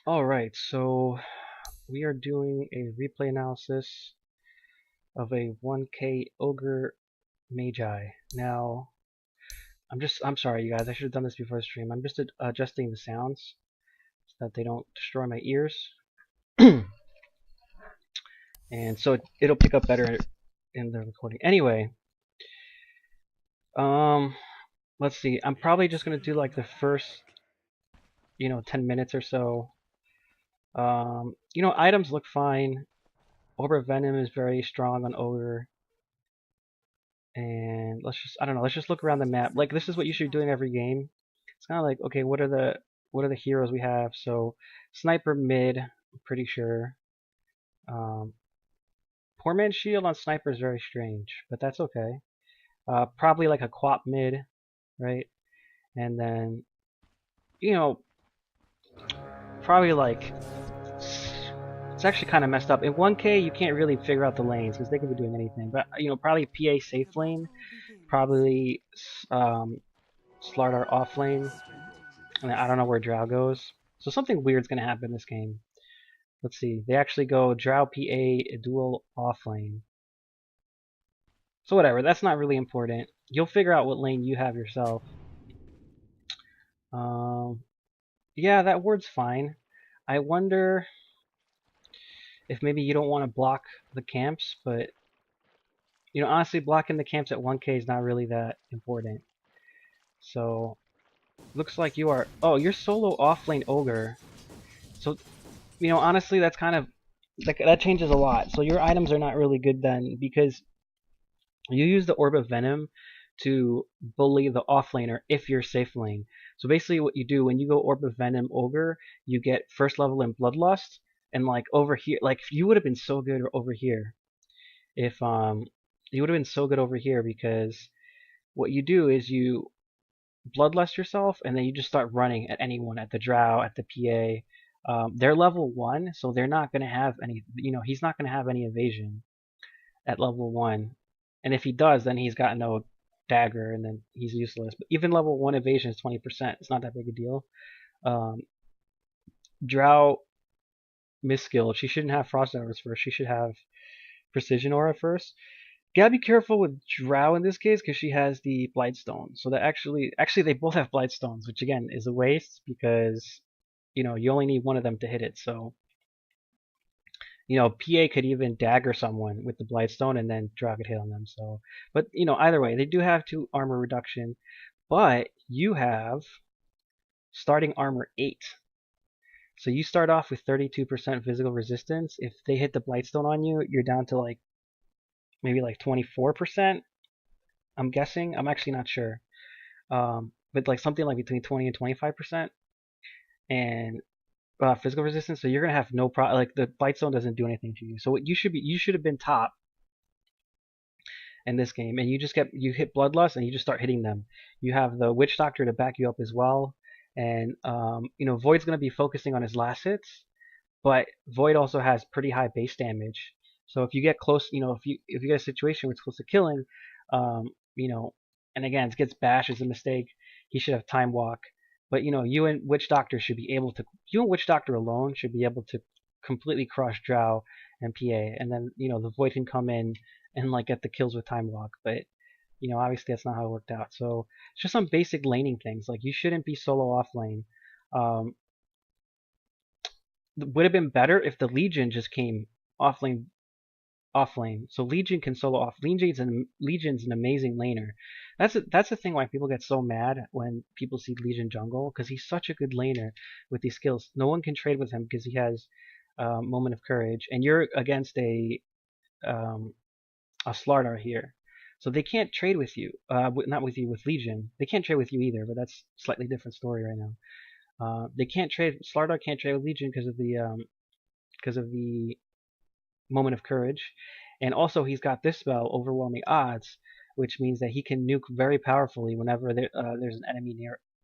Alright, so we are doing a replay analysis of a 1K Ogre Magi. Now, I'm sorry you guys, I should have done this before the stream. I'm just adjusting the sounds so that they don't destroy my ears. And so it'll pick up better in the recording. Anyway, um, let's see. I'm probably just gonna do like the first, 10 minutes or so. Items look fine. Orb Venom is very strong on Ogre. And I don't know, let's just look around the map. Like, this is what you should be doing every game. It's kind of like, okay, what are the heroes we have? So sniper mid, I'm pretty sure. um, Poor man's shield on sniper is very strange, but that's okay. Probably like a quap mid, right? And then, you know probably like, it's actually kind of messed up. In 1K, you can't really figure out the lanes because they can be doing anything. But probably PA safe lane, probably Slardar off lane. And I don't know where Drow goes. So something weird's gonna happen this game. Let's see. They actually go Drow PA dual off lane. So whatever, that's not really important. You'll figure out what lane you have yourself. Um, yeah, that word's fine. I wonder if maybe you don't want to block the camps, but honestly, blocking the camps at 1K is not really that important. So looks like you are. Oh, you're solo off lane ogre. So honestly, that's kind of that changes a lot. So your items are not really good then because you use the Orb of Venom to bully the offlaner if you're safe lane. So basically what you do when you go Orb of Venom Ogre, you get first level in Bloodlust, and like over here, like you would have been so good over here if you would have been so good over here because what you do is you Bloodlust yourself and then you just start running at anyone, at the Drow, at the PA. They're level 1, so they're not going to have any, he's not going to have any evasion at level 1. And if he does, then he's got no dagger, and then he's useless. But even level 1 evasion is 20%. It's not that big a deal. Um, Drow Misskill, she shouldn't have Frost Arrows first. She should have Precision Aura first. Gotta be careful with Drow in this case because she has the Blightstone. So that actually they both have Blightstones, which again is a waste because you only need one of them to hit it. So PA could even dagger someone with the Blightstone and then drag a hit on them. So, but either way, they do have 2 armor reduction, but you have starting armor 8. So you start off with 32% physical resistance. If they hit the Blightstone on you, you're down to like maybe like 24%. I'm guessing. I'm actually not sure. But like something like between 20 and 25%. And physical resistance, so you're gonna have no problem. Like the Blightstone doesn't do anything to you. So what you should have been top in this game, and you hit Bloodlust and you just start hitting them. You have the Witch Doctor to back you up as well, and Void's gonna be focusing on his last hits, but Void also has pretty high base damage. So if you get close, if you get a situation where it's close to killing, um, you know, and again, it gets bashed is a mistake. He should have Time Walk, but you and Witch Doctor should be able to. You and Witch Doctor alone should be able to completely crush Drow and PA, and then the Void can come in and like get the kills with Time Walk, but obviously that's not how it worked out. So it's just some basic laning things. Like you shouldn't be solo off lane. Um, would have been better if the Legion just came off lane. Off lane, so Legion can solo off. Legion's an amazing laner. That's the thing why people get so mad when people see Legion jungle because he's such a good laner with these skills. No one can trade with him because he has Moment of Courage, and you're against um, a Slardar here. So they can't trade with you. Not with you, with Legion. They can't trade with you either, but that's a slightly different story right now. They can't trade. Slardar can't trade with Legion because of the Moment of Courage, and also he's got this spell, Overwhelming Odds, which means that he can nuke very powerfully whenever there's an enemy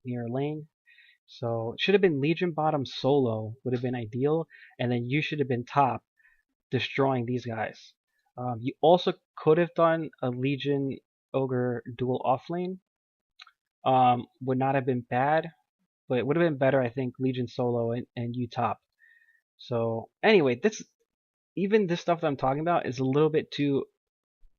near a lane. So it should have been Legion bottom solo would have been ideal, and then you should have been top destroying these guys. You also could have done a Legion Ogre dual off lane. Would not have been bad, but it would have been better, I think, Legion solo and you top. So anyway, even this stuff that I'm talking about is a little bit too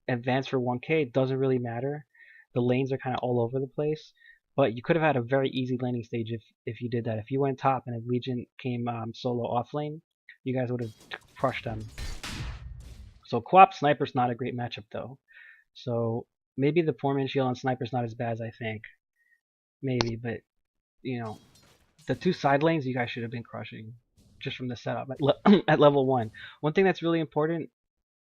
advanced for 1K. It doesn't really matter. The lanes are kind of all over the place. But you could have had a very easy landing stage if you did that. If you went top and a Legion came solo off lane, you guys would have crushed them. So Co-op Sniper's not a great matchup though. So maybe the poor shield on Sniper's not as bad as I think. Maybe, but you know, the two side lanes you guys should have been crushing just from the setup at level 1. One thing that's really important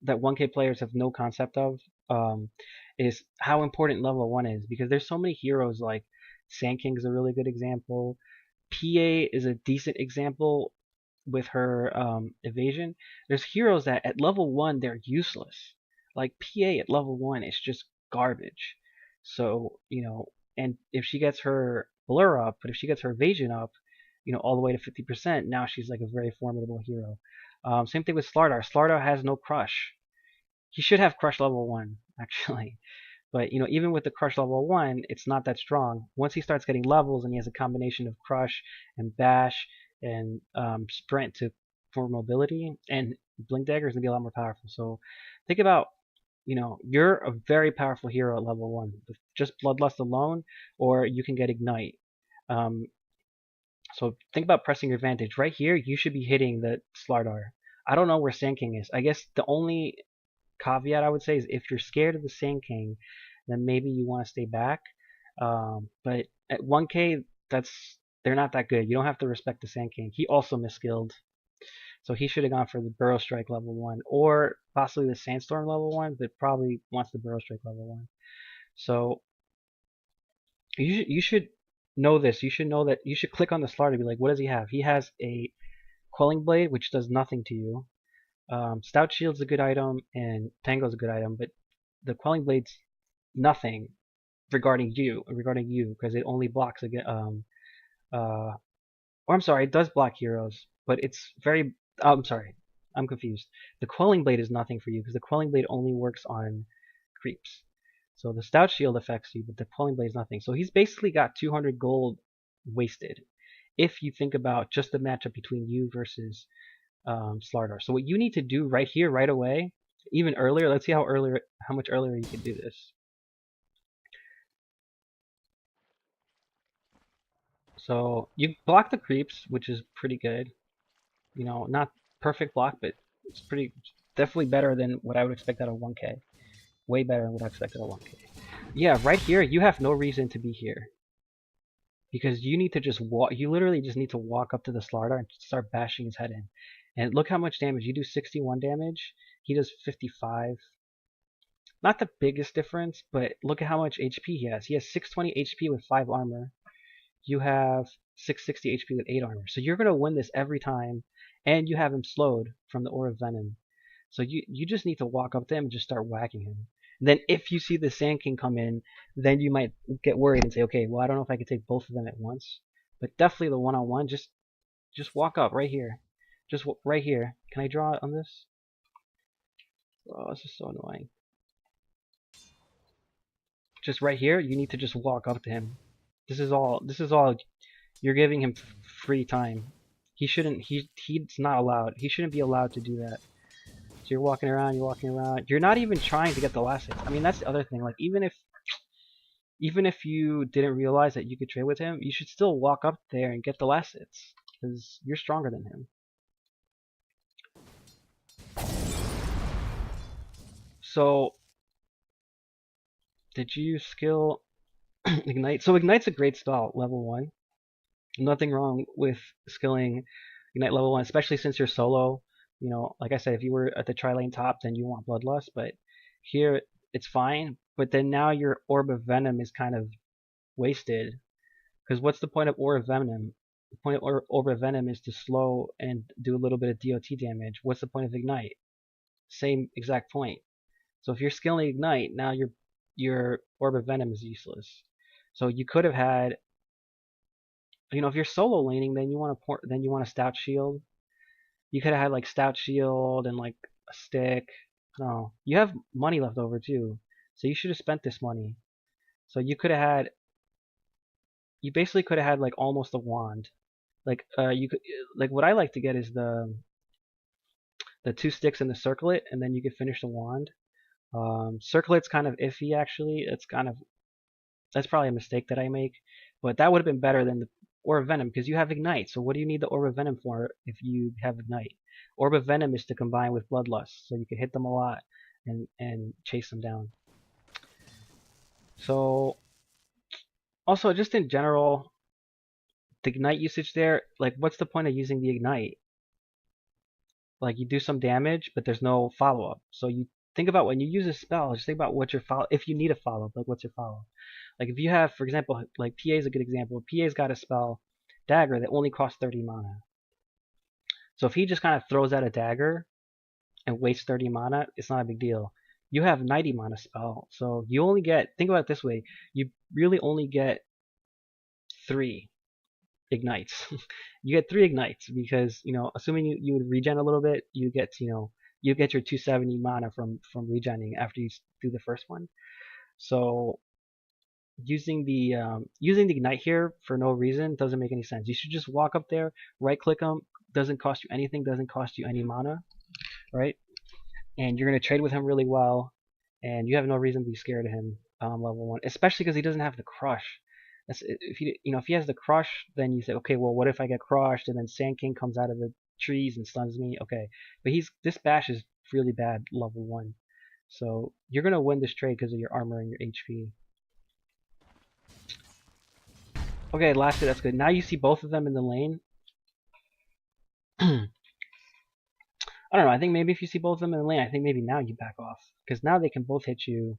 that 1K players have no concept of um, is how important level 1 is, because there's so many heroes like Sand King is a really good example. PA is a decent example with her evasion. There's heroes that at level 1 they're useless. Like PA at level 1 is just garbage. So, and if she gets her blur up, but if she gets her evasion up, all the way to 50%, now she's like a very formidable hero. Same thing with Slardar. Slardar has no crush. He should have crush level 1, actually. But, even with the crush level 1, it's not that strong. Once he starts getting levels and he has a combination of crush and bash and sprint for mobility, and blink dagger is going to be a lot more powerful. So think about, you're a very powerful hero at level 1 with just bloodlust alone, or you can get ignite. Um, so think about pressing your advantage. Right here, you should be hitting the Slardar. I don't know where Sand King is. I guess the only caveat I would say is if you're scared of the Sand King, then maybe you want to stay back. But at 1K, they're not that good. You don't have to respect the Sand King. He also misskilled. So he should have gone for the Burrow Strike level 1, or possibly the Sandstorm level 1, but probably wants the Burrow Strike level 1. So you should know this. You should know that you should click on the Slardar and be like, what does he have? He has a Quelling Blade, which does nothing to you. Stout Shield's a good item, and Tango's a good item, but the Quelling Blade's nothing regarding you, because it only blocks again. Or I'm sorry, it does block heroes, but it's very. Oh, I'm sorry, I'm confused. The Quelling Blade is nothing for you because the Quelling Blade only works on creeps. So the Stout Shield affects you, but the Quelling Blade is nothing. So he's basically got 200 gold wasted if you think about just the matchup between you versus Slardar. So what you need to do right here, right away, even earlier. Let's see how much earlier you can do this. So you block the creeps, which is pretty good. Not perfect block, but it's definitely better than what I would expect out of 1K. Way better than what I expected out of 1K. Yeah, right here, you have no reason to be here. Because you need to just walk, you literally just need to walk up to the Slardar and start bashing his head in. And look how much damage. You do 61 damage, he does 55. Not the biggest difference, but look at how much HP he has. He has 620 HP with 5 armor. You have 660 HP with 8 armor. So you're going to win this every time, and you have him slowed from the Aura of Venom. So you just need to walk up to him and just start whacking him. And then if you see the Sand King come in, then you might get worried and say, okay, well, I don't know if I can take both of them at once. But definitely the one-on-one, just walk up right here. Just right here. Can I draw on this? Oh, this is so annoying. Just right here, you need to just walk up to him. This is all. You're giving him free time. He shouldn't. He's not allowed. He shouldn't be allowed to do that. So you're walking around. You're not even trying to get the last hit. I mean, that's the other thing. Like even if you didn't realize that you could trade with him, you should still walk up there and get the last hits because you're stronger than him. So did you skill Ignite? So Ignite's a great spell, level 1. Nothing wrong with skilling Ignite level 1, especially since you're solo. Like I said, if you were at the tri-lane top, then you want Bloodlust, but here it's fine. But then now your Orb of Venom is kind of wasted. Because what's the point of Orb of Venom? The point of Orb of Venom is to slow and do a little bit of DOT damage. What's the point of Ignite? Same exact point. So if you're skilling Ignite, now your Orb of Venom is useless. So you could have had, if you're solo laning, then you want a Stout Shield. You could have had like Stout Shield and like a stick. No, you have money left over too, so you should have spent this money. So you basically could have had like almost a wand. Like you could like what I like to get is the 2 sticks and the circlet, and then you could finish the wand. Circlet's kind of iffy actually. That's probably a mistake that I make, but that would have been better than the Orb of Venom because you have Ignite. So what do you need the Orb of Venom for if you have Ignite? Orb of Venom is to combine with Bloodlust, so you can hit them a lot and chase them down. So also just in general, the Ignite usage there, like what's the point of using the Ignite? Like you do some damage, but there's no follow-up. So you think about when you use a spell, just think about what your follow. If you need a follow-up, like what's your follow-up? Like if you have, for example, like PA is a good example. PA's got a spell, Dagger, that only costs 30 mana. So if he just kind of throws out a dagger and wastes 30 mana, it's not a big deal. You have 90 mana spell, so you only get. Think about it this way: you really only get 3 ignites. You get 3 ignites because assuming you would regen a little bit, you get you get your 270 mana from regening after you do the first one. So using the ignite here for no reason doesn't make any sense. You should just walk up there, right click them, doesn't cost you anything, doesn't cost you any mana, right? And you're gonna trade with him really well, and you have no reason to be scared of him level 1, especially because he doesn't have the crush. If he has the crush, then you say, okay, well, what if I get crushed and then Sand King comes out of the trees and stuns me? Okay, but this bash is really bad level 1, so you're gonna win this trade because of your armor and your HP. Okay, last hit, that's good. Now you see both of them in the lane. I don't know. I think maybe if you see both of them in the lane, I think maybe now you back off because now they can both hit you,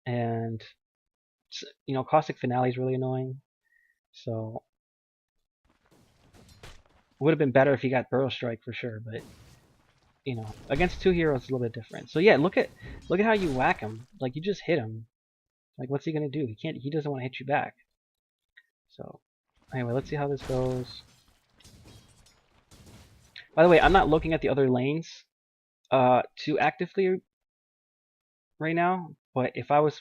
and Caustic Finale is really annoying. So it would have been better if he got Burrow Strike for sure, but against 2 heroes it's a little bit different. So yeah, look at how you whack him. Like you just hit him. Like what's he gonna do? He doesn't want to hit you back. So anyway, let's see how this goes. By the way, I'm not looking at the other lanes too actively right now, but if I was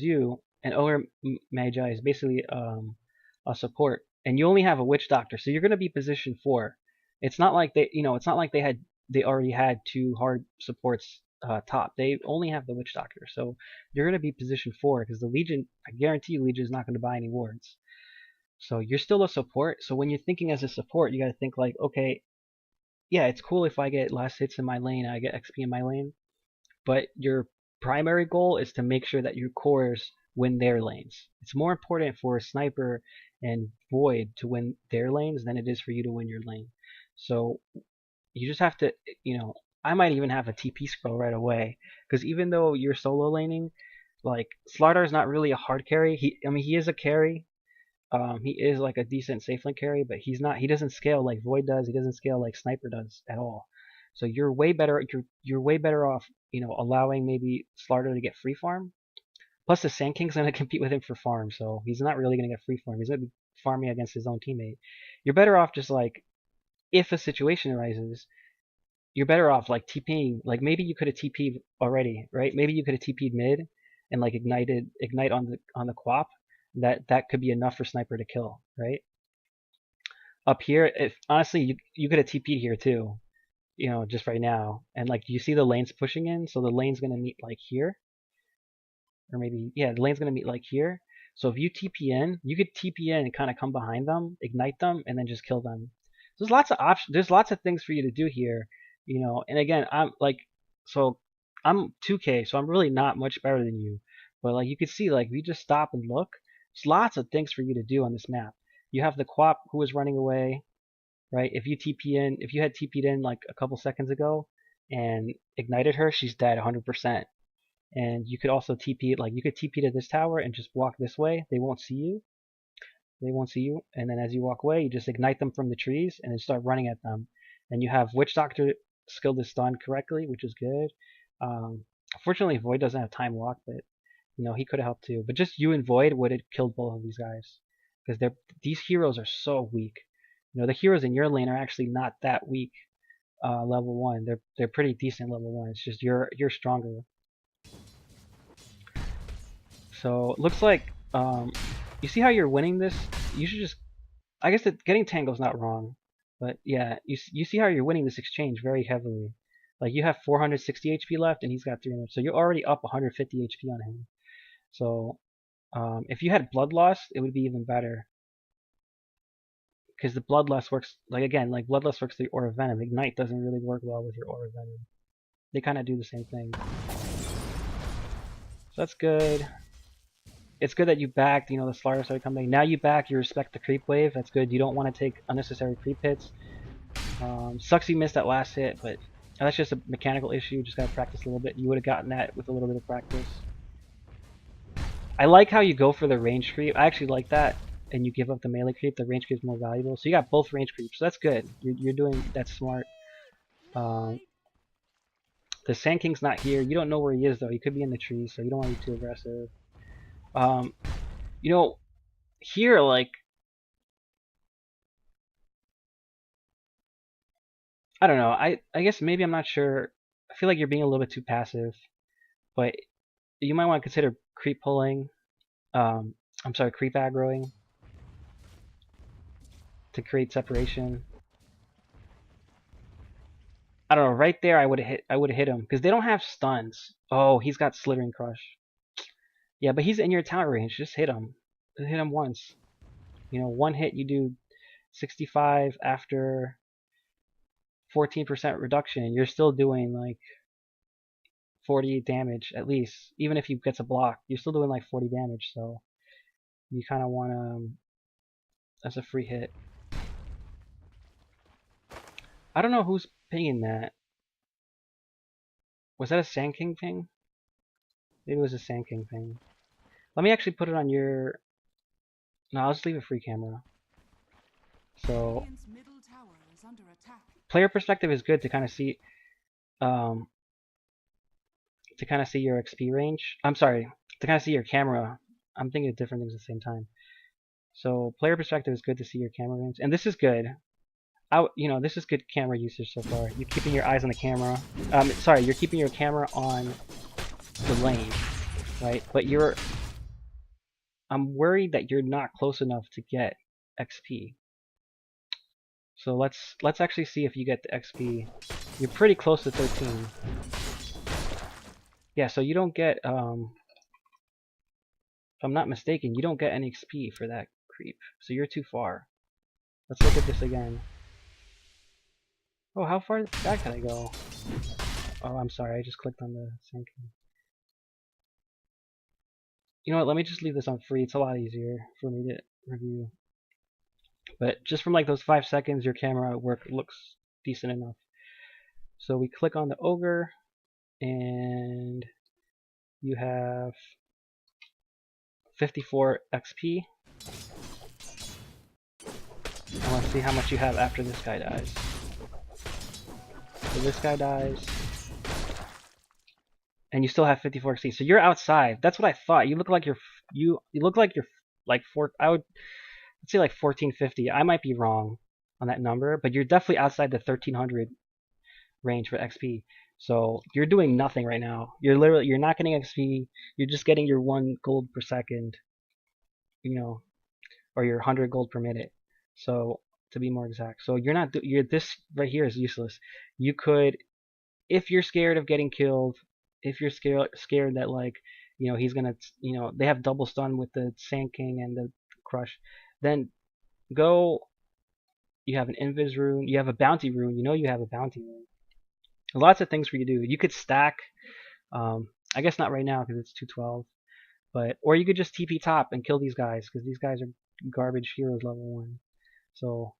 you, and Ogre Magi is basically a support, and you only have a Witch Doctor, so you're going to be position 4. It's not like they already had 2 hard supports top. They only have the Witch Doctor, so you're going to be position 4 because the Legion, I guarantee you, Legion is not going to buy any wards. So you're still a support. So when you're thinking as a support, you got to think like, okay, yeah, it's cool if I get last hits in my lane, I get XP in my lane, but your primary goal is to make sure that your cores win their lanes. It's more important for a Sniper and Void to win their lanes than it is for you to win your lane. So you just have to, I might even have a TP scroll right away, because even though you're solo laning, like Slardar's not really a hard carry. He is a carry. He is like a decent safe lane carry, but he doesn't scale like Void does. He doesn't scale like Sniper does at all. So you're way better off, allowing maybe Slardar to get free farm. Plus the Sand King's gonna compete with him for farm, so he's not really gonna get free farm. He's gonna be farming against his own teammate. You're better off just like, if a situation arises, you're better off like TPing. Like maybe you could have TP'd already, right? Maybe you could have TP'd mid and like ignite on the Quap. That could be enough for Sniper to kill, right? Up here, if honestly you could have TP'd here too, just right now, and like you see the lanes pushing in, so the lane's gonna meet like here, or maybe the lane's gonna meet like here. So if you TP in, you could TP in and kind of come behind them, ignite them, and then just kill them. So there's lots of options. There's lots of things for you to do here, And again, I'm 2K, so I'm really not much better than you. But like you can see, like if you just stop and look, there's lots of things for you to do on this map. You have the Quap who was running away, right? If you had TP'd in like a couple seconds ago and ignited her, she's dead 100%. And you could also TP, like you could TP to this tower and just walk this way. They won't see you. And then as you walk away, you just ignite them from the trees and then start running at them. And you have Witch Doctor skill to stun correctly, which is good. Fortunately, Void doesn't have time walk, but he could have helped too. But just you and Void would have killed both of these guys, because these heroes are so weak. The heroes in your lane are actually not that weak. Level 1, they're pretty decent level 1. It's just you're stronger. So it looks like you see how you're winning this. You should just I guess that getting Tango's not wrong, but yeah, you see how you're winning this exchange very heavily. Like you have 460 HP left, and he's got 300, so you're already up 150 HP on him. So if you had Bloodlust, it would be even better. Because the Bloodlust works, like again, like Bloodlust works through Aura Venom. Ignite doesn't really work well with your Aura Venom. They kind of do the same thing. So that's good. It's good that you backed, the Slarder started coming. Now you back, you respect the creep wave. That's good. You don't want to take unnecessary creep hits. Sucks you missed that last hit, but that's just a mechanical issue. You just gotta practice a little bit. You would have gotten that with a little bit of practice. I like how you go for the range creep. I actually like that. And you give up the melee creep. The range creep is more valuable. So you got both range creeps. So that's good. You're doing that's smart. The Sand King's not here. You don't know where he is though. He could be in the trees, so you don't want to be too aggressive. Here like I don't know. I guess maybe I'm not sure. I feel like you're being a little bit too passive, but you might want to consider creep pulling. I'm sorry, creep aggroing to create separation. I don't know. Right there, I would have hit him because they don't have stuns. Oh, he's got Slithering Crush. Yeah, but he's in your talent range. Just hit him. Just hit him once. One hit you do 65 after 14% reduction. You're still doing like 40 damage at least. Even if he gets a block, you're still doing like 40 damage. So you kind of want to. That's a free hit. I don't know who's pinging that. Was that a Sand King ping? Maybe it was a Sand King ping. Let me actually put it on your. No, I'll just leave a free camera. So, player perspective is good to kind of see, your XP range. I'm sorry, to kind of see your camera. I'm thinking of different things at the same time. So, player perspective is good to see your camera range, and this is good. This is good camera usage so far. You're keeping your eyes on the camera. Sorry, you're keeping your camera on the lane, right? But I'm worried that you're not close enough to get XP. So let's actually see if you get the XP. You're pretty close to 13. Yeah, so you don't get, if I'm not mistaken, you don't get any XP for that creep. So you're too far. Let's look at this again. Oh, how far back can I go? Oh, I'm sorry, I just clicked on the Sand King. You know what, let me just leave this on free. It's a lot easier for me to review. But just from like those 5 seconds, your camera work looks decent enough. So we click on the Ogre, and you have 54 XP. I want to see how much you have after this guy dies. So this guy dies, and you still have 54 XP. So you're outside. That's what I thought. You look like you're like I would say like 1450. I might be wrong on that number, but you're definitely outside the 1300 range for XP. So you're doing nothing right now. You're not getting XP. You're just getting your 1 gold per second, or your 100 gold per minute. So to be more exact. So this right here is useless. You could, if you're scared of getting killed, if you're scared that like, he's gonna, they have double stun with the Sand King and the Crush, then go. You have an Invis rune. You have a Bounty rune. You have a Bounty rune. Lots of things for you to do. You could stack. I guess not right now because it's 212. Or you could just TP top and kill these guys because these guys are garbage heroes level 1. So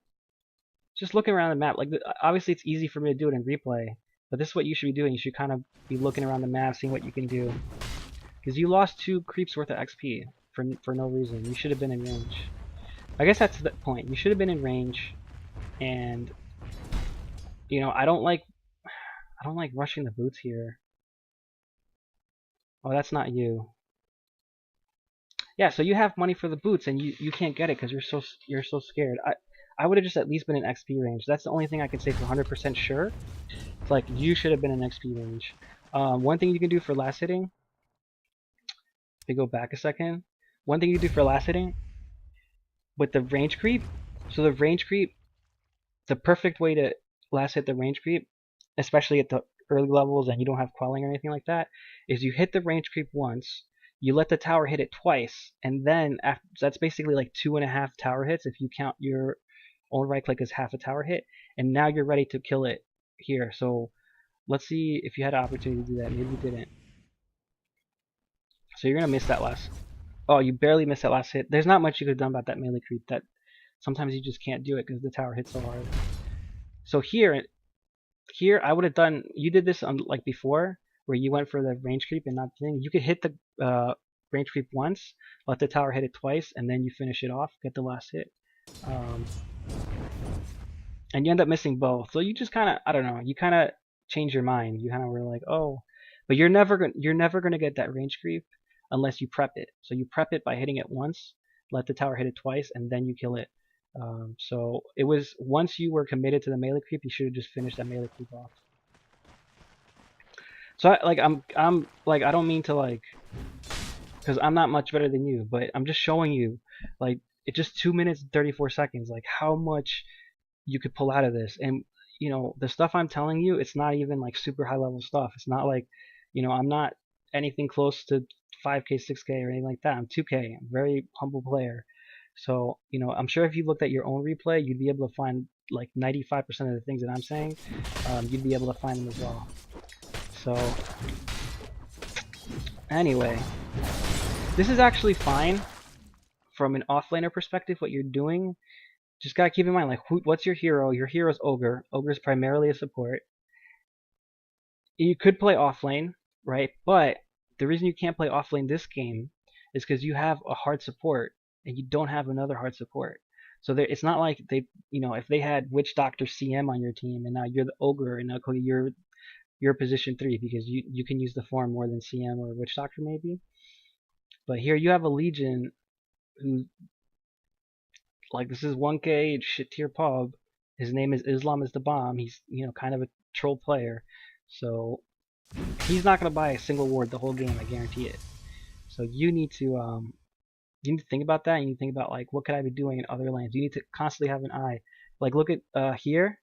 just looking around the map, like obviously it's easy for me to do it in replay, but this is what you should be doing. You should kind of be looking around the map, seeing what you can do, because you lost 2 creeps worth of XP for no reason. You should have been in range. I guess that's the point. You should have been in range, and I don't like rushing the boots here. Oh, that's not you. Yeah, so you have money for the boots, and you can't get it because you're so scared. I would have just at least been in XP range. That's the only thing I can say for 100% sure. It's like you should have been in XP range. One thing you can do for last hitting. If we go back a second, one thing you do for last hitting with the range creep So the range creep, the perfect way to last hit the range creep, especially at the early levels and you don't have quelling or anything like that, is you hit the range creep once, you let the tower hit it twice, and then after, that's basically like 2.5 tower hits if you count your own right click as half a tower hit, and now you're ready to kill it here. So let's see if you had an opportunity to do that. Maybe you didn't. So you're gonna miss that last. Oh, you barely missed that last hit. There's not much you could have done about that melee creep. That sometimes you just can't do it because the tower hits so hard. So here I would have done. You did this on like before, where you went for the range creep and not the thing. You could hit the range creep once, let the tower hit it twice, and then you finish it off, get the last hit. And you end up missing both. So you just kind of, I don't know, you kind of change your mind. You kind of were like, oh, but you're never gonna get that range creep unless you prep it. So you prep it by hitting it once, let the tower hit it twice, and then you kill it. So it was once you were committed to the melee creep, you should have just finished that melee creep off. So I'm like, I don't mean to like, because I'm not much better than you, but I'm just showing you, like, it's just 2 minutes and 34 seconds, like how much you could pull out of this. And you know, the stuff I'm telling you, it's not even like super high level stuff. It's not like, you know, I'm not anything close to 5K, 6K or anything like that. I'm 2K. I'm a very humble player. So, you know, I'm sure if you looked at your own replay, you'd be able to find like 95% of the things that I'm saying. You'd be able to find them as well. So, anyway, this is actually fine from an offlaner perspective, what you're doing. Just gotta keep in mind, like, what's your hero? Your hero's Ogre. Ogre's primarily a support. You could play offlane, right? But the reason you can't play offlane this game is because you have a hard support and you don't have another hard support. So there, it's not like they, you know, if they had Witch Doctor CM on your team and now you're the Ogre and now you're position 3 because you can use the form more than CM or Witch Doctor maybe. But here you have a Legion who, like, this is 1K shit tier pub. His name is Islam is the Bomb. He's, you know, kind of a troll player. So he's not gonna buy a single ward the whole game, I guarantee it. So you need to think about that. You need to think about, like, what could I be doing in other lanes. You need to constantly have an eye. Like, look at here.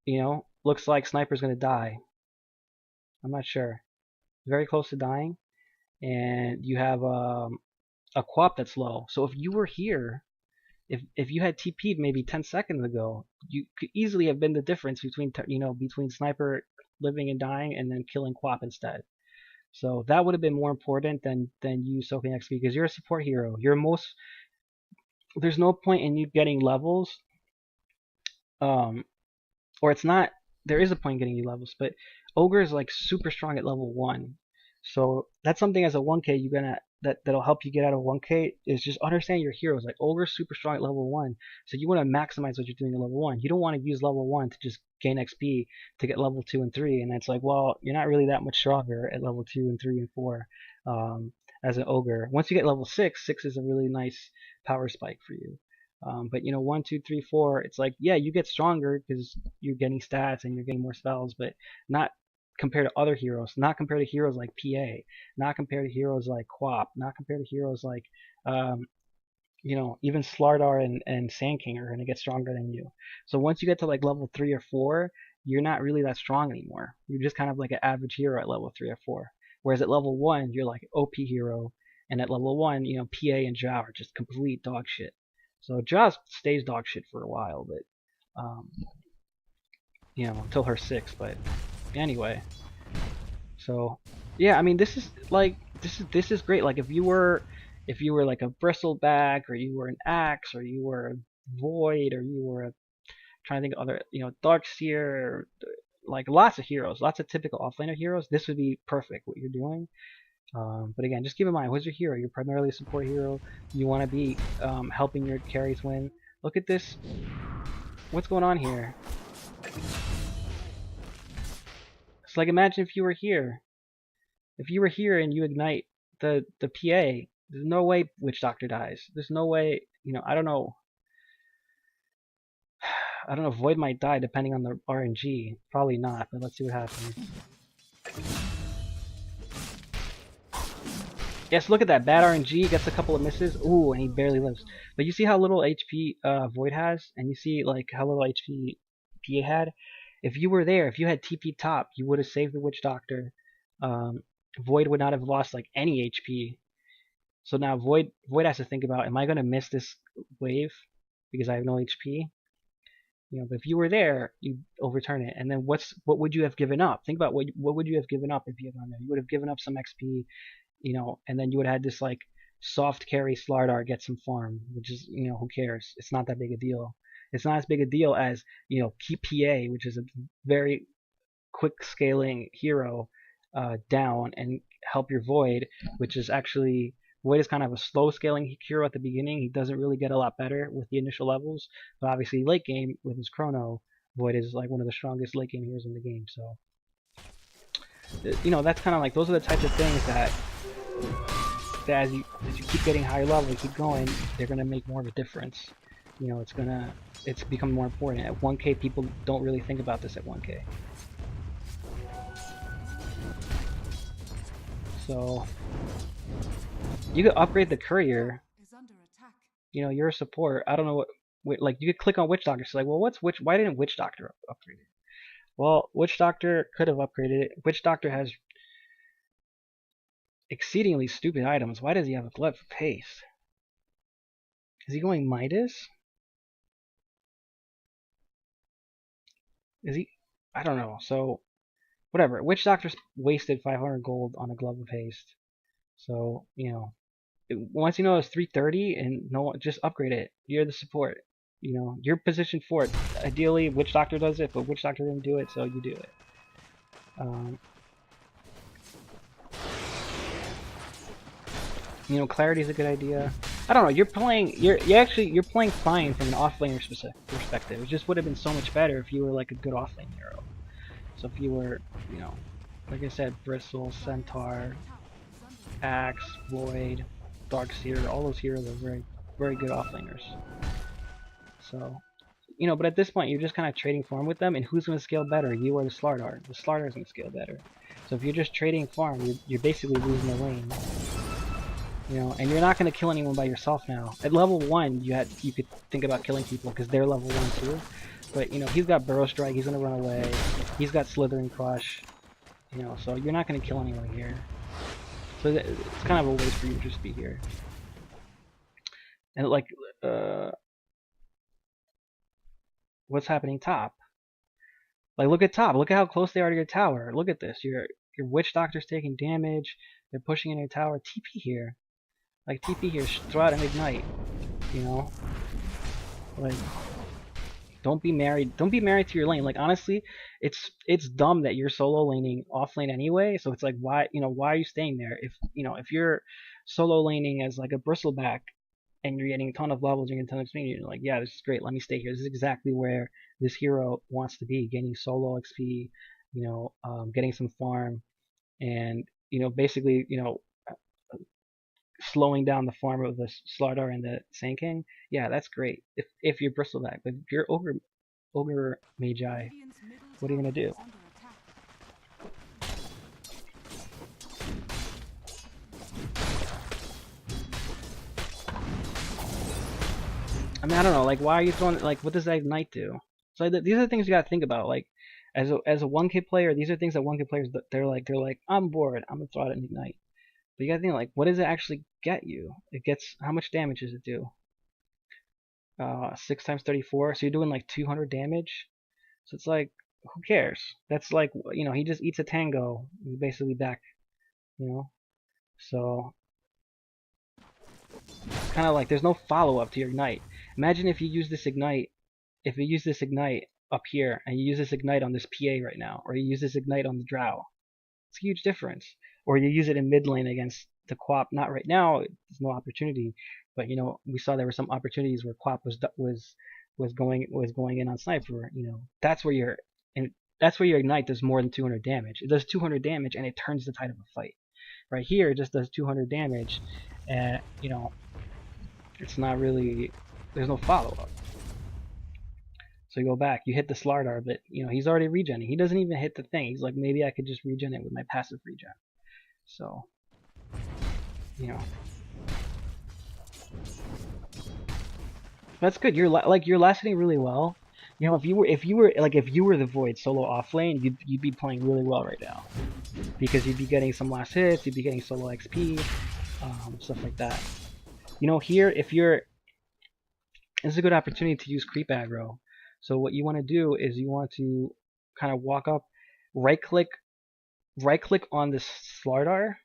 You know, looks like Sniper's gonna die. I'm not sure. Very close to dying, and you have a Quap that's low. So if you were here, if you had TP'd maybe 10 seconds ago, you could easily have been the difference between, you know, between Sniper living and dying and then killing Quap instead. So that would have been more important than you soaking XP because you're a support hero. There's no point in you getting levels, or it's not. There is a point in getting you levels, but Ogre is like super strong at level 1. So that's something as a 1K you're gonna that'll help you get out of 1K is just understand your heroes. Like Ogre's super strong at level 1, so you want to maximize what you're doing at level 1. You don't want to use level 1 to just gain XP to get level 2 and 3, and it's like, well, you're not really that much stronger at level 2 and 3 and 4 as an Ogre. Once you get level 6, 6 is a really nice power spike for you. But you know, 1, 2, 3, 4, it's like, yeah, you get stronger because you're getting stats and you're getting more spells, but not compared to other heroes, not compared to heroes like PA, not compared to heroes like Quap, not compared to heroes like, you know, even Slardar and Sand King are going to get stronger than you. So once you get to like level 3 or 4, you're not really that strong anymore. You're just kind of like an average hero at level 3 or 4. Whereas at level 1, you're like OP hero, and at level 1, you know, PA and Zhao are just complete dog shit. So Zhao stays dog shit for a while, but, you know, until her 6, but anyway. So yeah, I mean, this is like this is great. Like if you were like a bristleback, or you were an axe, or you were a void, or you were trying to think of other, you know, Darkseer, like lots of heroes, lots of typical offlaner heroes, this would be perfect what you're doing. But again, just keep in mind, who's your hero? You're primarily a support hero. You want to be helping your carries win. Look at this. What's going on here? It's like, imagine if you were here. If you were here and you ignite the PA, there's no way Witch Doctor dies. There's no way, you know, I don't know. I don't know, Void might die depending on the RNG. Probably not, but let's see what happens. Yes, look at that. Bad RNG, gets a couple of misses. Ooh, and he barely lives. But you see how little HP Void has? And you see like how little HP PA had? If you were there, if you had TP top, you would have saved the Witch Doctor. Um, Void would not have lost like any HP. So now Void has to think about, am I going to miss this wave because I have no HP? You know, but if you were there, you overturn it. And then what would you have given up? Think about what would you have given up if you had gone there? You would have given up some XP, you know, and then you would have had this like soft carry Slardar get some farm, which is, you know, who cares? It's not that big a deal. It's not as big a deal as, you know, keep PA, which is a very quick scaling hero, down and help your Void, which is actually Void is kind of a slow scaling hero at the beginning. He doesn't really get a lot better with the initial levels, but obviously late game with his Chrono, Void is like one of the strongest late game heroes in the game. So, you know, that's kind of like those are the types of things that as you keep getting higher level, you keep going, they're gonna make more of a difference. You know, it's become more important. At 1K, people don't really think about this at 1K. So you could upgrade the courier. You know, you're a support. I don't know what like you could click on Witch Doctor. So like, well, why didn't Witch Doctor upgrade it? Well, Witch Doctor could have upgraded it. Witch Doctor has exceedingly stupid items. Why does he have a glove for pace? Is he going Midas? Is he? I don't know. So whatever. Witch Doctor's wasted 500 gold on a glove of haste. So you know, once you know it's 330 and no, just upgrade it. You're the support. You know, you're positioned for it. Ideally, Witch Doctor does it, but Witch Doctor didn't do it, so you do it. You know, Clarity is a good idea. I don't know. You're playing. You're playing fine from an offlaner perspective. It just would have been so much better if you were like a good offlane hero. So if you were, you know, like I said, Bristle, Centaur, Axe, Void, Darkseer, all those heroes are very, very good offlaners. So, you know, but at this point, you're just kind of trading farm with them, and who's going to scale better, you or the Slardar? The Slardar is going to scale better. So if you're just trading farm, you're basically losing the lane. You know, and you're not going to kill anyone by yourself now. At level 1, you could think about killing people because they're level 1 too. But, you know, he's got Burrow Strike, he's going to run away. He's got Slithering Crush. You know, so you're not going to kill anyone here. So it's kind of a waste for you to just be here. And like, what's happening top? Like, look at top. Look at how close they are to your tower. Look at this. Your Witch Doctor's taking damage. They're pushing in your tower. TP here. Like, TP here. Throw out an Ignite. You know? Like, don't be married. Don't be married to your lane. Like, honestly, it's dumb that you're solo laning off lane anyway. So it's like, why are you staying there? If you're solo laning as like a bristleback and you're getting a ton of levels, you're getting a ton of XP, you're like, yeah, this is great. Let me stay here. This is exactly where this hero wants to be, getting solo XP, getting some farm, and basically, slowing down the farm of the Slardar and the Sand King. Yeah, that's great. If you're bristleback, but if you're Ogre Magi, what are you gonna do? I mean, I don't know. Like, why are you throwing? Like, what does that Ignite do? So these are the things you gotta think about. Like, as a 1K player, these are things that 1K players they're like, I'm bored. I'm gonna throw out an Ignite. But you gotta think, like, what does it actually get you? It gets, how much damage does it do? 6 times 34. So you're doing like 200 damage. So it's like, who cares? That's like, he just eats a tango. He's basically back. So it's kind of like there's no follow up to your Ignite. Imagine if you use this Ignite. If you use this Ignite up here, and you use this Ignite on this PA right now, or you use this Ignite on the Drow. It's a huge difference. Or you use it in mid lane against the Quap. Not right now. There's no opportunity. But we saw there were some opportunities where Quap was going in on Sniper. That's where your Ignite does more than 200 damage. It does 200 damage and it turns the tide of a fight. Right here, it just does 200 damage, and it's not really. There's no follow up. So you go back, you hit the Slardar, but he's already regenning. He doesn't even hit the thing. He's like, maybe I could just regen it with my passive regen. So you know. That's good. You're last hitting really well. You know, if you were the Void solo off lane, you'd be playing really well right now because you'd be getting some last hits, you'd be getting solo XP, stuff like that. You know, here if you're this is a good opportunity to use creep aggro. So what you want to do is you want to kind of walk up, right click on this Slardar,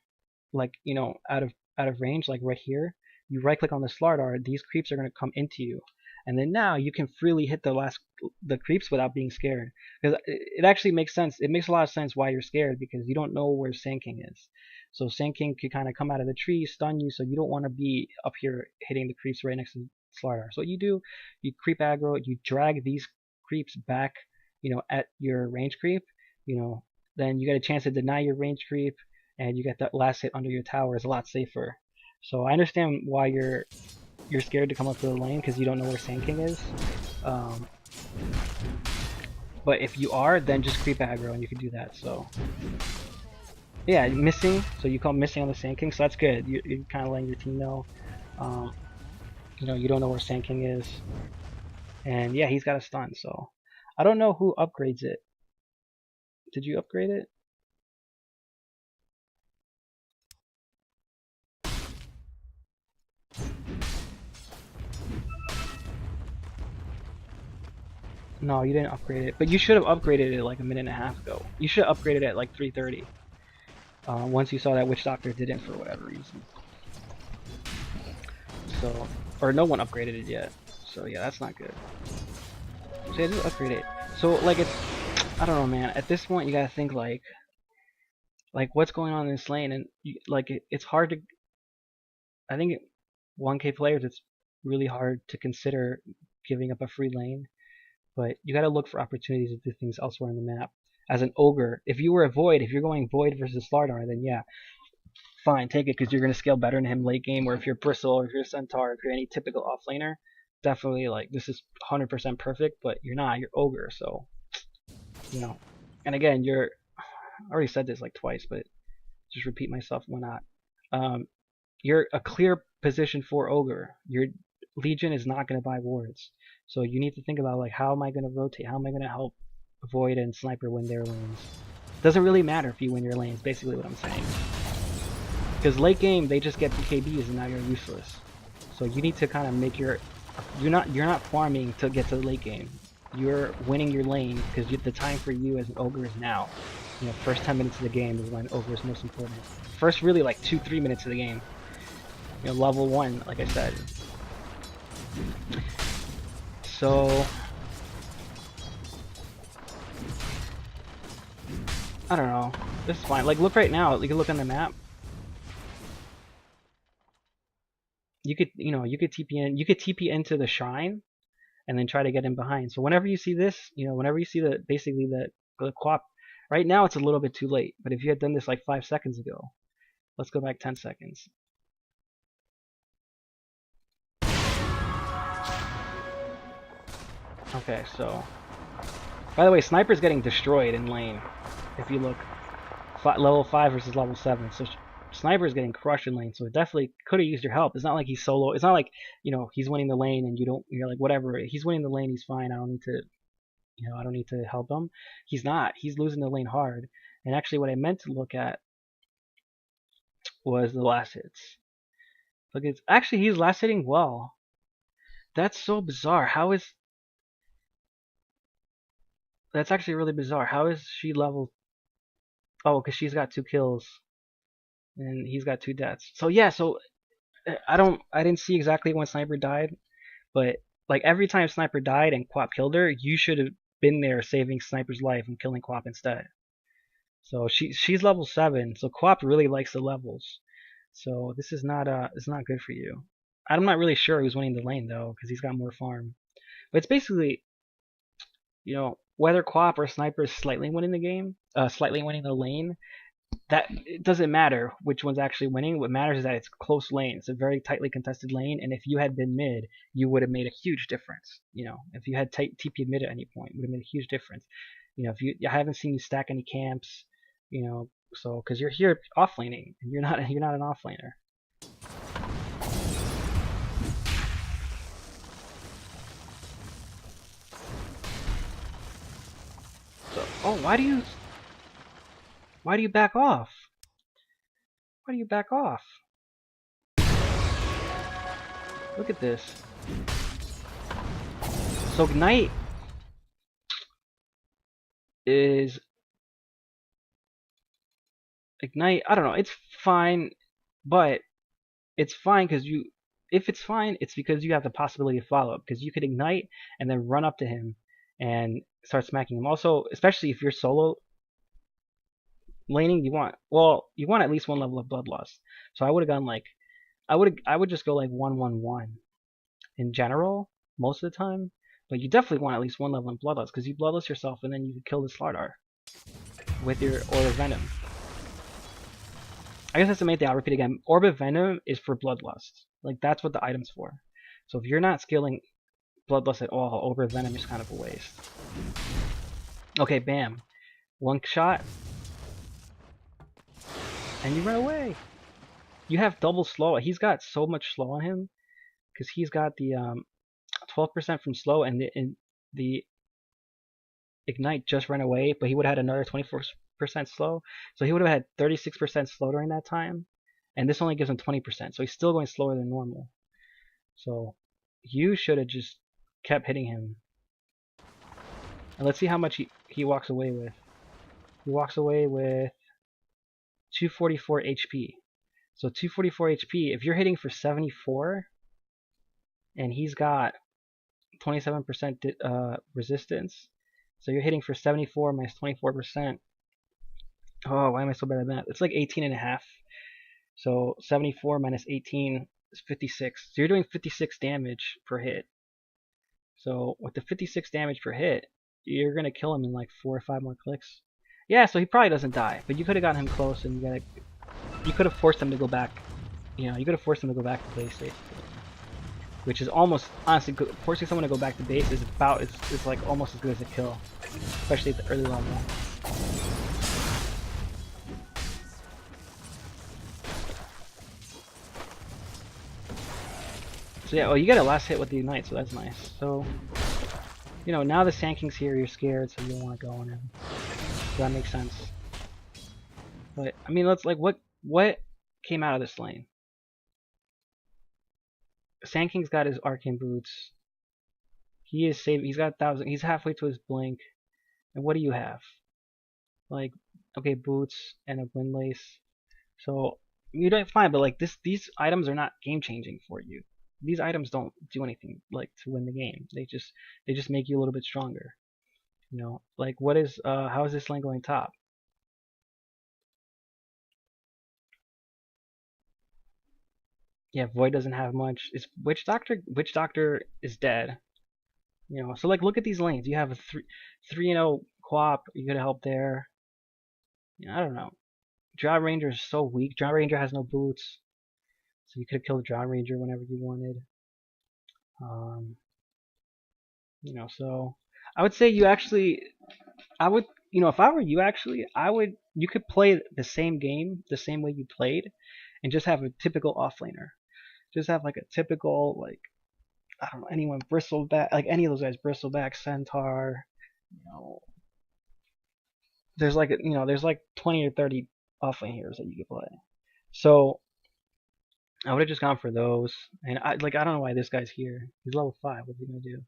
like you know out of range, like right here. You right click on the Slardar, these creeps are going to come into you, and then now you can freely hit the creeps without being scared. Because it actually makes sense. It makes a lot of sense why you're scared because you don't know where Sand King is. So Sand King could kind of come out of the tree, stun you, so you don't want to be up here hitting the creeps right next to Slardar. So what you do, you creep aggro, you drag these creeps back, you know, at your range creep, you know, then you get a chance to deny your range creep, and you get that last hit under your tower is a lot safer. So I understand why you're scared to come up to the lane because you don't know where Sand King is. Um, but if you are, then just creep aggro and you can do that. So yeah, missing. So you call missing on the Sand King, so that's good. You're kind of letting your team know. Um, you know, you don't know where Sand King is, and yeah, he's got a stun. So I don't know who upgrades it. Did you upgrade it? No, you didn't upgrade it, but you should have upgraded it like a minute and a half ago. You should have upgraded it at like 3:30. Once you saw that Witch Doctor didn't for whatever reason. So, or no one upgraded it yet. So yeah, that's not good. So yeah, just upgrade it. So like it's, I don't know, man. At this point, you gotta think like what's going on in this lane, and it's hard to. I think 1K players, it's really hard to consider giving up a free lane, but you gotta look for opportunities to do things elsewhere on the map. As an ogre, if you were a void, if you're going void versus Slardar, then yeah, fine, take it because you're going to scale better than him late game. Or if you're Bristle, or if you're Centaur, if you're any typical offlaner, definitely like this is 100% perfect. But you're not. You're Ogre, so you know. And again, I already said this like twice, but just repeat myself. Why not? You're a clear position for Ogre. Your Legion is not going to buy wards, so you need to think about like how am I going to rotate? How am I going to help Void and Sniper win their lanes? Doesn't really matter if you win your lanes. Basically, what I'm saying. Because late game they just get BKBs and now you're useless. So you need to kind of make you're not farming to get to the late game. You're winning your lane because the time for you as an ogre is now. You know, first 10 minutes of the game is when ogre is most important. First really like 2-3 minutes of the game. You know, level 1, like I said. So I don't know. This is fine. Like look right now. You can look on the map. You could TP in. You could TP into the shrine, and then try to get in behind. So whenever you see this, whenever you see basically the quap, right now it's a little bit too late. But if you had done this like 5 seconds ago, let's go back 10 seconds. Okay, so by the way, Sniper's getting destroyed in lane. If you look, level 5 versus level 7, so Sniper's getting crushed in lane. So it definitely could have used your help. It's not like he's solo. It's not like he's winning the lane and you're like whatever. He's winning the lane. He's fine. I don't need to help him. He's not. He's losing the lane hard. And actually what I meant to look at was the last hits. Look, it's actually he's last hitting well. That's so bizarre. That's actually really bizarre. How is she level? Oh, because she's got 2 kills and he's got 2 deaths. So yeah, I didn't see exactly when Sniper died, but like every time Sniper died and Quap killed her, you should have been there saving Sniper's life and killing Quap instead. So she's level 7, so Quap really likes the levels. So this is it's not good for you. I'm not really sure who's winning the lane though, because he's got more farm. But it's basically, whether Quap or Sniper is slightly winning the game, slightly winning the lane, that it doesn't matter which one's actually winning. What matters is that it's a close lane. It's a very tightly contested lane, and if you had been mid, you would have made a huge difference. If you had TP mid at any point, it would have made a huge difference. I haven't seen you stack any camps, so because you're here offlaning and you're not an offlaner. Oh, why do you back off? Why do you back off? Look at this. So Ignite is Ignite. I don't know. It's fine, but it's fine because you. If it's fine, it's because you have the possibility of follow up. Because you could Ignite and then run up to him and start smacking him. Also, especially if you're solo laning, you want at least one level of bloodlust. So I would have gone like I would just go like 1-1-1 in general most of the time. But you definitely want at least one level in bloodlust because you bloodlust yourself and then you can kill the Slardar with your Orb of Venom. I guess that's the main thing. I'll repeat again. Orb of Venom is for bloodlust. Like that's what the item's for. So if you're not skilling bloodlust at all, Orb of Venom is kind of a waste. Okay, bam. One shot. And you run away. You have double slow. He's got so much slow on him because he's got the 12% from slow, and the Ignite just ran away, but he would have had another 24% slow, so he would have had 36% slow during that time, and this only gives him 20%, so he's still going slower than normal. So you should have just kept hitting him. And let's see how much he walks away with. He walks away with 244 HP. So 244 HP, if you're hitting for 74, and he's got 27% resistance, so you're hitting for 74 minus 24%. Oh, why am I so bad at that? It's like 18 and a half. So 74 minus 18 is 56. So you're doing 56 damage per hit. So with the 56 damage per hit, you're going to kill him in like 4 or 5 more clicks. Yeah, so he probably doesn't die, but you could have gotten him close and you could have forced him to go back. You could have forced him to go back to base, basically. Which is almost, honestly, forcing someone to go back to base is like almost as good as a kill, especially at the early level. So yeah, you get a last hit with the Ignite, so that's nice. So, now the Sand King's here, you're scared, so you don't want to go on him. So that makes sense. But, I mean, let's, like, what came out of this lane? Sand King's got his Arcane Boots. He is saving, he's got 1,000, he's halfway to his Blink. And what do you have? Like, okay, Boots and a Windlace. So, you're doing fine, but, like, these items are not game-changing for you. These items don't do anything like to win the game. They just make you a little bit stronger. Like how is this lane going top? Yeah, Void doesn't have much. Is Witch Doctor is dead. So like look at these lanes. You have a 3-0 Quap, you could help there. I don't know. Drow Ranger is so weak. Drow Ranger has no boots. So you could have killed Drow Ranger whenever you wanted. So I would say if I were you actually, you could play the same game the same way you played and just have a typical offlaner. Just have like a typical, like, I don't know, anyone Bristleback, like any of those guys, Bristleback, Centaur, you know, there's like 20 or 30 offlane heroes that you could play. So I would have just gone for those. And I don't know why this guy's here. He's level 5. What's he gonna do?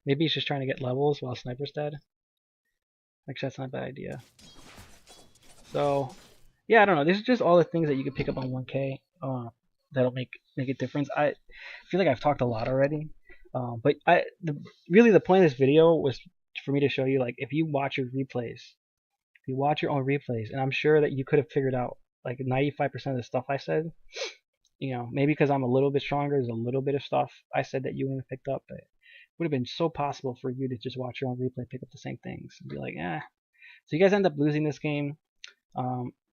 Maybe he's just trying to get levels while Sniper's dead. Actually, that's not a bad idea. So, yeah, I don't know. These are just all the things that you can pick up on 1K that'll make a difference. I feel like I've talked a lot already, but really the point of this video was for me to show you, like, if you watch your replays, if you watch your own replays, and I'm sure that you could have figured out like 95% of the stuff I said. Maybe because I'm a little bit stronger, there's a little bit of stuff I said that you wouldn't have picked up, but it would have been so possible for you to just watch your own replay, pick up the same things, and be like, eh. So you guys end up losing this game.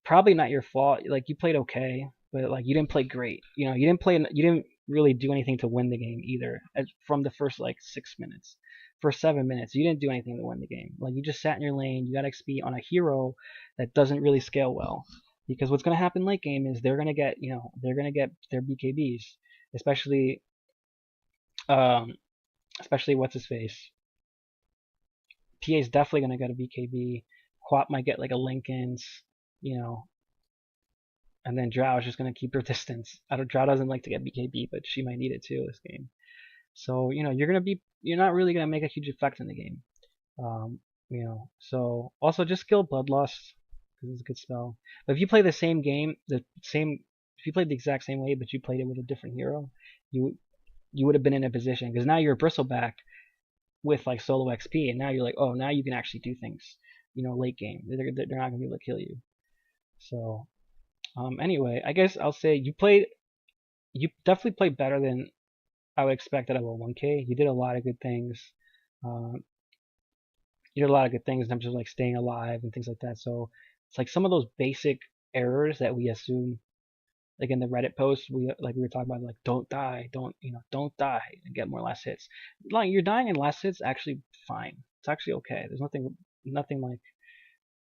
Probably not your fault. Like, you played okay, but like you didn't play great. You didn't really do anything to win the game either. From the first like 6 minutes, first 7 minutes, you didn't do anything to win the game. Like, you just sat in your lane. You got XP on a hero that doesn't really scale well. Because what's going to happen late game is they're going to get their BKBs, especially what's his face, PA is definitely going to get a BKB. Quap might get like a Lincoln's, you know, and then Drow is just going to keep her distance. Drow doesn't like to get BKB, but she might need it too this game. So, you know, you're not really going to make a huge effect in the game. You know, so also just skill Bloodlust because it's a good spell. But if you play the same game, if you played the exact same way, but you played it with a different hero, you would have been in a position because now you're a Bristleback with like solo XP, and now you're like, oh, now you can actually do things, you know, late game. They're not gonna be able to kill you. So, anyway, I guess I'll say you definitely played better than I would expect out of a 1K. You did a lot of good things. You did a lot of good things in terms of like staying alive and things like that. So it's like some of those basic errors that we assume, like in the Reddit post, we were talking about, like don't die, don't die and get more last hits. Like you're dying in last hits, actually fine. It's actually okay. There's nothing like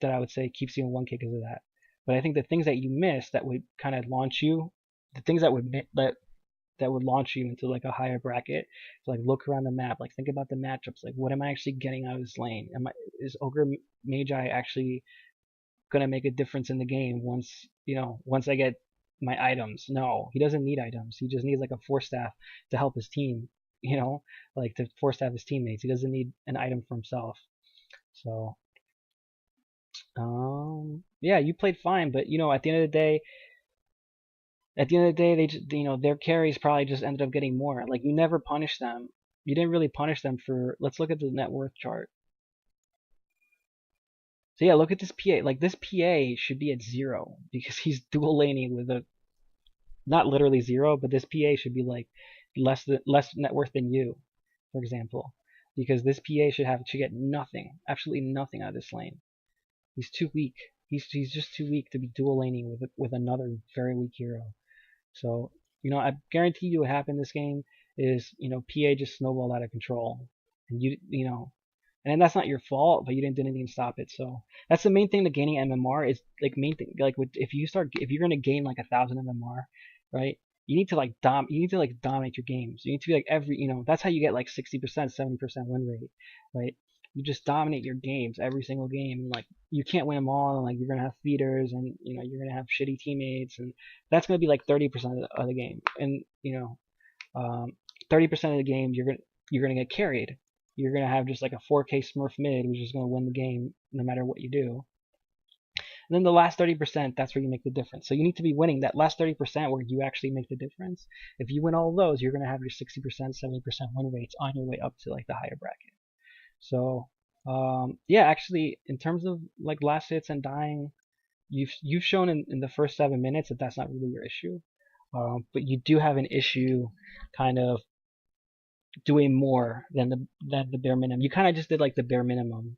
that I would say keeps you in 1K because of that. But I think the things that you miss that would kind of launch you, the things that would launch you into like a higher bracket. So like look around the map, like think about the matchups, like what am I actually getting out of this lane? Is Ogre Magi actually gonna make a difference in the game once I get my items? No, he doesn't need items. He just needs like a force staff to help his team, like to force staff his teammates. He doesn't need an item for himself. So yeah, you played fine, but at the end of the day, they just, their carries probably just ended up getting more. Like you never punished them. You didn't really punish them for. Let's look at the net worth chart. So yeah, look at this PA. Like this PA should be at 0 because he's dual laning with a, not literally 0, but this PA should be like less net worth than you, for example, because this PA should get nothing, absolutely nothing out of this lane. He's too weak. He's just too weak to be dual laning with another very weak hero. So, I guarantee you what happened this game is, PA just snowballed out of control. And and then that's not your fault, but you didn't do anything to stop it. So that's the main thing to gaining MMR is like main thing. Like if you're gonna gain like 1,000 MMR, right? You need to dominate your games. You need to be like that's how you get like 60%, 70% win rate, right? You just dominate your games every single game. And, like you can't win them all, and like you're gonna have feeders, and you're gonna have shitty teammates, and that's gonna be like 30% of the game. And 30% of the game you're gonna get carried. You're gonna have just like a 4K Smurf mid, which is gonna win the game no matter what you do. And then the last 30%, that's where you make the difference. So you need to be winning that last 30% where you actually make the difference. If you win all those, you're gonna have your 60%, 70% win rates on your way up to like the higher bracket. So yeah, actually, in terms of like last hits and dying, you've shown in the first 7 minutes that that's not really your issue. But you do have an issue, kind of doing more than the bare minimum. You kind of just did like the bare minimum,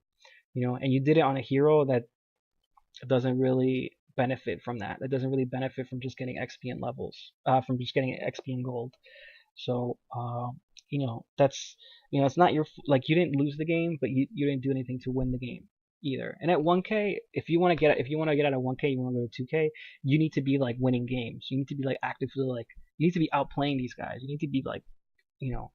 and you did it on a hero that doesn't really benefit from that. That doesn't really benefit from just getting XP and levels, from just getting XP and gold. So that's it's not your, like, you didn't lose the game, but you didn't do anything to win the game either. And at 1K, if you want to get out of 1K, you want to go to 2K, you need to be like winning games. You need to be like actively, like, you need to be outplaying these guys. You need to be like, you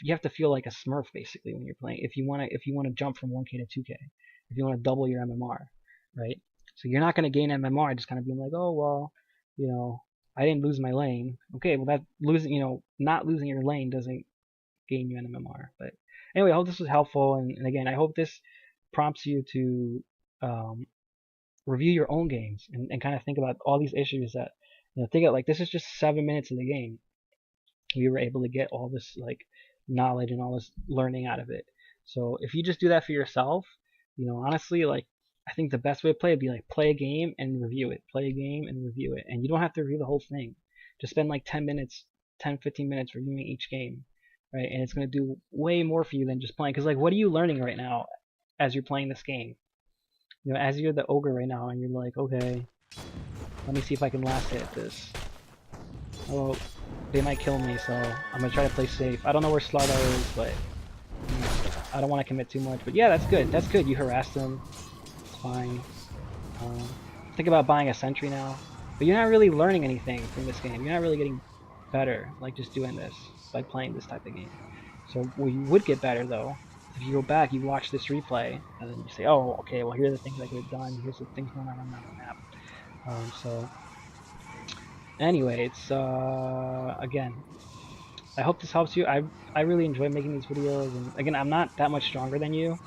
have to feel like a Smurf basically when you're playing. If you want to jump from 1K to 2K, if you want to double your MMR, right? So you're not going to gain MMR just kind of being like, oh well, I didn't lose my lane. Okay, well that not losing your lane doesn't gain you an MMR. But anyway, I hope this was helpful, and again, I hope this prompts you to review your own games and kind of think about all these issues that think of, like, this is just 7 minutes of the game. We were able to get all this like knowledge and all this learning out of it. So if you just do that for yourself, honestly, like, I think the best way to play would be like play a game and review it. Play a game and review it. And you don't have to review the whole thing. Just spend like 10, 15 minutes reviewing each game. Right? And it's going to do way more for you than just playing. Because, like, what are you learning right now as you're playing this game? As you're the ogre right now and you're like, okay, let me see if I can last hit this. Oh, they might kill me, so I'm going to try to play safe. I don't know where Slardar is, but I don't want to commit too much. But yeah, that's good. That's good. You harassed him. Fine. Think about buying a sentry now, but you're not really learning anything from this game. You're not really getting better, like just doing this, by playing this type of game. So where you would get better though If you go back, you watch this replay, and then you say, oh, okay, well, here are the things I could have done. Here's the things going on the map. So anyway, it's again, I hope this helps you. I really enjoy making these videos, and again, I'm not that much stronger than you,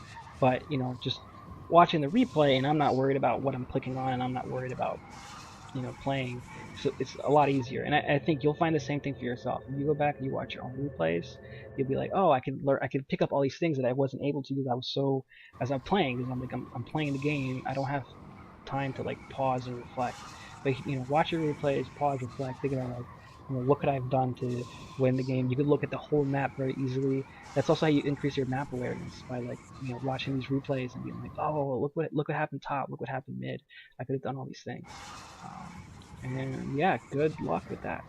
but just watching the replay, and I'm not worried about what I'm clicking on, and I'm not worried about playing. So it's a lot easier, and I think you'll find the same thing for yourself. If you go back and you watch your own replays, you'll be like, oh, I can learn, I can pick up all these things that I wasn't able to because I was so as I'm playing, because I'm playing the game, I don't have time to like pause and reflect. But watch your replays, pause, reflect, think about like, look what I've done to win the game. You could look at the whole map very easily. That's also how you increase your map awareness by like watching these replays and being like, oh, look what happened top, look what happened mid. I could have done all these things. And then yeah, good luck with that.